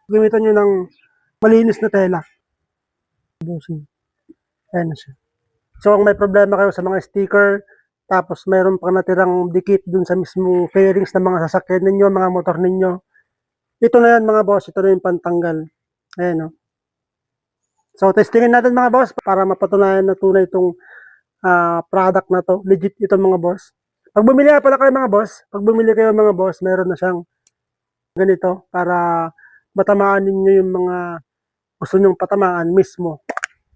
Gamitan nyo ng malinis na tela. Bossing. Ayan na siya. So kung may problema kayo sa mga sticker, tapos mayroon pang natirang dikit dun sa mismo fairings ng mga sasakyan ninyo, mga motor ninyo, ito na yan mga boss, ito na yung pantanggal. Ayan o. So testingin natin mga boss para mapatunayan na tunay itong product na to. Legit ito mga boss. Pag bumili pala kayo mga boss, meron na siyang ganito para matamaan ninyo yung mga gusto nyong patamaan mismo.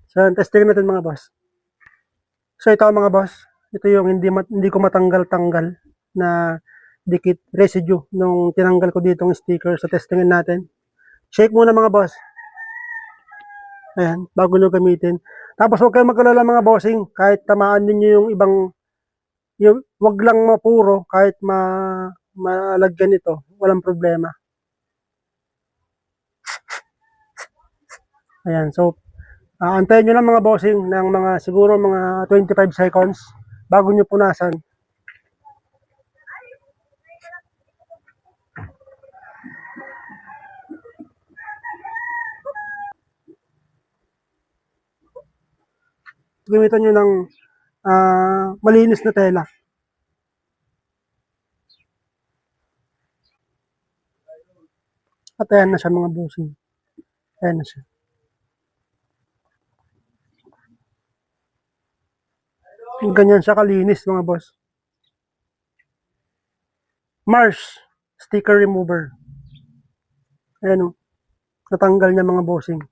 So testingin natin mga boss. So ito mga boss, ito yung hindi ko matanggal-tanggal na dikit residue nung tinanggal ko ditong sticker. So testingin natin. Shake muna mga boss. Ayan, bago nyo gamitin. Tapos huwag kayong magkalala mga bossing, kahit tamaan ninyo yung ibang, wag lang mapuro, kahit malagyan ito, walang problema. Ayan, so antayin nyo lang mga bossing ng mga siguro mga 25 seconds bago nyo punasan. Gamitan nyo ng malinis na tela. At ayan na siya mga bossing. Ayan na siya. Ganyan siya kalinis mga boss. Mars sticker remover. Ayan o. Natanggal niya mga bossing.